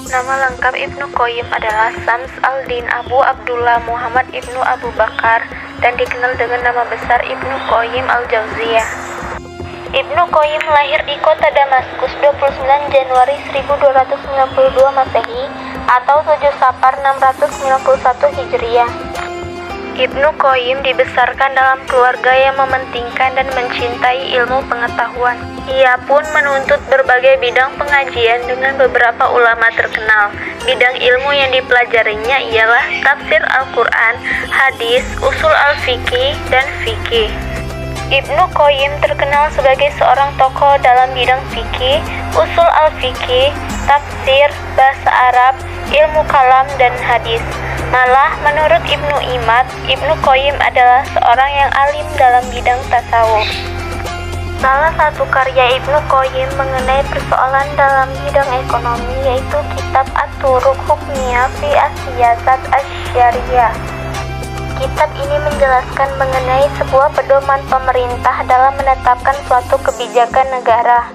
Nama lengkap Ibnu Qayyim adalah Syams al-Din Abu Abdullah Muhammad Ibnu Abu Bakar dan dikenal dengan nama besar Ibnu Qayyim al-Jauziyah. Ibnu Qayyim lahir di kota Damaskus 29 Januari 1292 Masehi atau 7 Safar 691 Hijriah. Ibnu Qayyim dibesarkan dalam keluarga yang mementingkan dan mencintai ilmu pengetahuan. Ia pun menuntut berbagai bidang pengajian dengan beberapa ulama terkenal. Bidang ilmu yang dipelajarinya ialah tafsir Al-Quran, hadis, usul al-fiqih, dan fikih. Ibnu Qayyim terkenal sebagai seorang tokoh dalam bidang fikih, usul al-fiqih, tafsir, bahasa Arab, ilmu kalam, dan hadis. Malah menurut Ibnu Imad, Ibnu Qayyim adalah seorang yang alim dalam bidang tasawuf. Salah satu karya Ibnu Qayyim mengenai persoalan dalam bidang ekonomi yaitu kitab At-Turuq Hukmiyah fi As-Siyasat Asy-Syariah. Kitab ini menjelaskan mengenai sebuah pedoman pemerintah dalam menetapkan suatu kebijakan negara.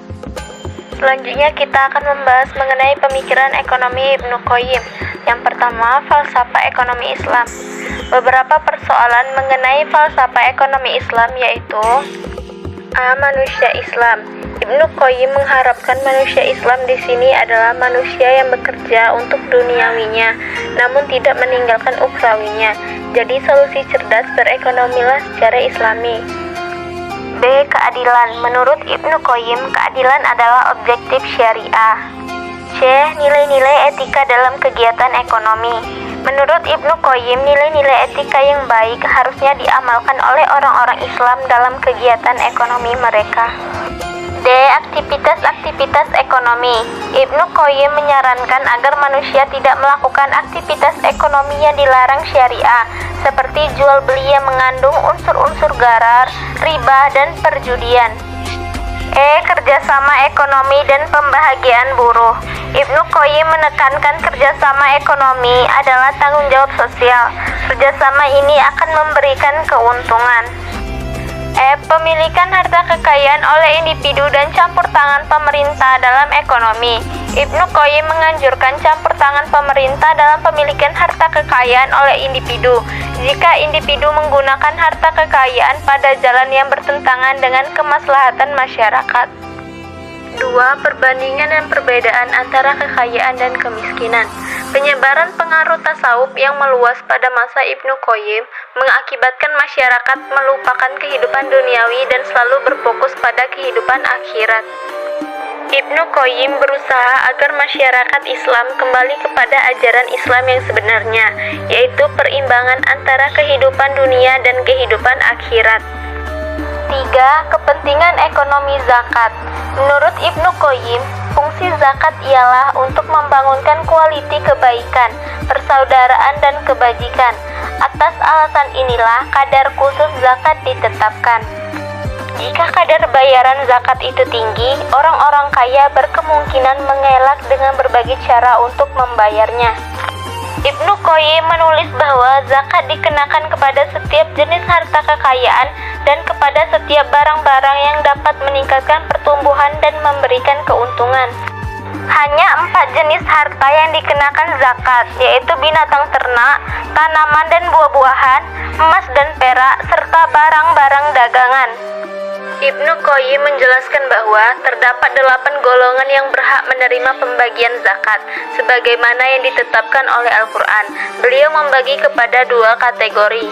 Selanjutnya kita akan membahas mengenai pemikiran ekonomi Ibnu Qayyim. Yang pertama, falsafah ekonomi Islam. Beberapa persoalan mengenai falsafah ekonomi Islam yaitu A. Manusia Islam. Ibnu Qayyim mengharapkan manusia Islam di sini adalah manusia yang bekerja untuk duniawinya, namun tidak meninggalkan ukhrawinya. Jadi solusi cerdas berekonomilah secara Islami. B. Keadilan. Menurut Ibnu Qayyim, keadilan adalah objektif syariah. C. Nilai-nilai etika dalam kegiatan ekonomi. Menurut Ibnu Qayyim, nilai-nilai etika yang baik harusnya diamalkan oleh orang-orang Islam dalam kegiatan ekonomi mereka. D. Aktivitas-aktivitas ekonomi. Ibnu Qayyim menyarankan agar manusia tidak melakukan aktivitas ekonomi yang dilarang syariah, seperti jual beli yang mengandung unsur-unsur gharar, riba, dan perjudian. E. Kerjasama ekonomi dan pembahagiaan buruh. Ibnu Qayyim menekankan kerjasama ekonomi adalah tanggung jawab sosial. Kerjasama ini akan memberikan keuntungan. E. Pemilikan harta kekayaan oleh individu dan campur tangan pemerintah dalam ekonomi. Ibnu Qayyim menganjurkan campur tangan pemerintah dalam pemilikan harta kekayaan oleh individu. Jika individu menggunakan harta kekayaan pada jalan yang bertentangan dengan kemaslahatan masyarakat. 2. Perbandingan dan perbedaan antara kekayaan dan kemiskinan. Penyebaran pengaruh tasawuf yang meluas pada masa Ibnu Qayyim mengakibatkan masyarakat melupakan kehidupan duniawi dan selalu berfokus pada kehidupan akhirat. Ibnu Qayyim berusaha agar masyarakat Islam kembali kepada ajaran Islam yang sebenarnya, yaitu perimbangan antara kehidupan dunia dan kehidupan akhirat. 3. Kepentingan ekonomi zakat. Menurut Ibnu Qayyim, fungsi zakat ialah untuk membangunkan kualiti kebaikan, persaudaraan, dan kebajikan. Atas alasan inilah kadar khusus zakat ditetapkan. Jika kadar bayaran zakat itu tinggi, orang-orang kaya berkemungkinan mengelak dengan berbagai cara untuk membayarnya. Ibnu Qayyim menulis bahwa zakat dikenakan kepada setiap jenis harta kekayaan dan kepada setiap barang-barang yang dapat meningkatkan pertumbuhan dan memberikan keuntungan. Hanya 4 jenis harta yang dikenakan zakat, yaitu binatang ternak, tanaman dan buah-buahan, emas dan perak, serta barang-barang dagangan. Ibnu Qayyim menjelaskan bahwa terdapat 8 golongan yang berhak menerima pembagian zakat, sebagaimana yang ditetapkan oleh Al-Quran. Beliau membagi kepada 2 kategori.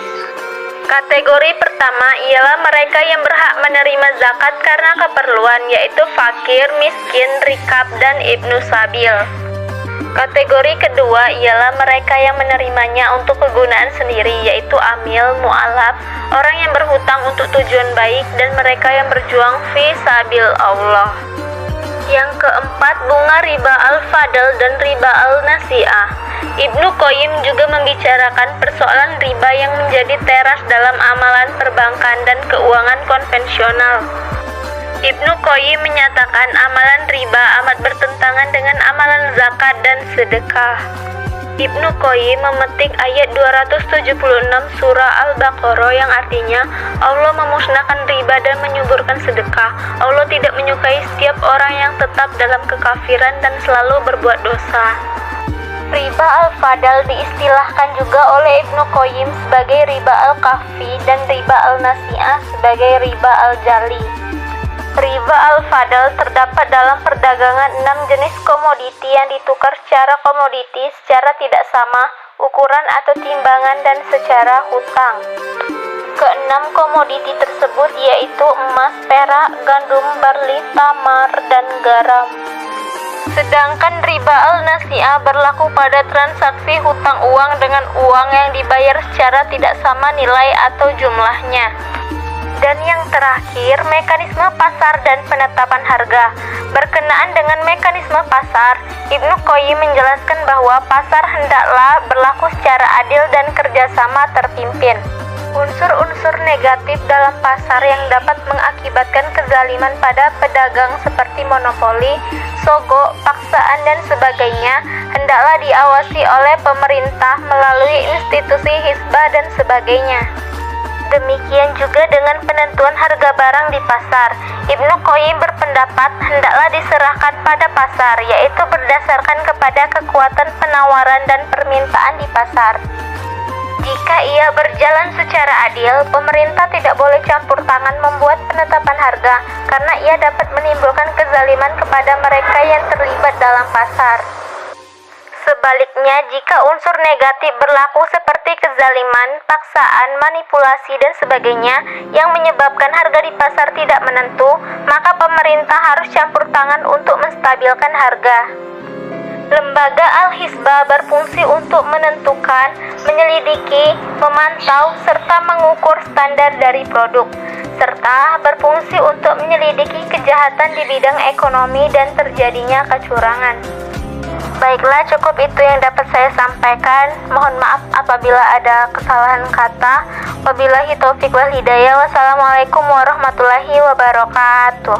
Kategori pertama ialah mereka yang berhak menerima zakat karena keperluan, yaitu fakir, miskin, rikab, dan ibnu sabil. Kategori kedua ialah mereka yang menerimanya untuk kegunaan sendiri, yaitu amil, mu'alaf, orang yang berhutang untuk tujuan baik, dan mereka yang berjuang fi sabil Allah. Yang keempat, bunga riba al-fadl dan riba al-nasi'ah. Ibnu Qayyim juga membicarakan persoalan riba yang menjadi teras dalam amalan perbankan dan keuangan konvensional. Ibnu Qayyim menyatakan amalan riba amat bertentangan dengan amalan zakat dan sedekah. Ibnu Qayyim memetik ayat 276 surah Al-Baqarah yang artinya Allah memusnahkan riba dan menyuburkan sedekah. Allah tidak menyukai setiap orang yang tetap dalam kekafiran dan selalu berbuat dosa. Riba al-fadal diistilahkan juga oleh Ibnu Qayyim sebagai riba al-kahfi dan riba al-nasi'ah sebagai riba al-jali. Riba al-fadal terdapat dalam perdagangan 6 jenis komoditi yang ditukar secara komoditi secara tidak sama ukuran atau timbangan dan secara hutang. Keenam komoditi tersebut yaitu emas, perak, gandum, barli, tamar, dan garam. Sedangkan riba al-nasi'ah berlaku pada transaksi hutang uang dengan uang yang dibayar secara tidak sama nilai atau jumlahnya. Dan yang terakhir, mekanisme pasar dan penetapan harga. Berkenaan dengan mekanisme pasar, Ibnu Qayyim menjelaskan bahwa pasar hendaklah berlaku secara adil dan kerjasama terpimpin. Unsur-unsur negatif dalam pasar yang dapat mengakibatkan kezaliman pada pedagang seperti monopoli, sogok, paksaan, dan sebagainya hendaklah diawasi oleh pemerintah melalui institusi hisbah dan sebagainya. Demikian juga dengan penentuan harga barang di pasar. Ibnu Qayyim berpendapat hendaklah diserahkan pada pasar, yaitu berdasarkan kepada kekuatan penawaran dan permintaan di pasar. Jika ia berjalan secara adil, pemerintah tidak boleh campur tangan membuat penetapan harga, karena ia dapat menimbulkan kezaliman kepada mereka yang terlibat dalam pasar. Sebaliknya, jika unsur negatif berlaku seperti kezaliman, paksaan, manipulasi, dan sebagainya yang menyebabkan harga di pasar tidak menentu, maka pemerintah harus campur tangan untuk menstabilkan harga. Lembaga Al-Hisbah berfungsi untuk menentukan, menyelidiki, memantau, serta mengukur standar dari produk, serta berfungsi untuk menyelidiki kejahatan di bidang ekonomi dan terjadinya kecurangan. Baiklah, cukup itu yang dapat saya sampaikan. Mohon maaf apabila ada kesalahan kata. Wabillahi taufiq wal hidayah. Wassalamualaikum warahmatullahi wabarakatuh.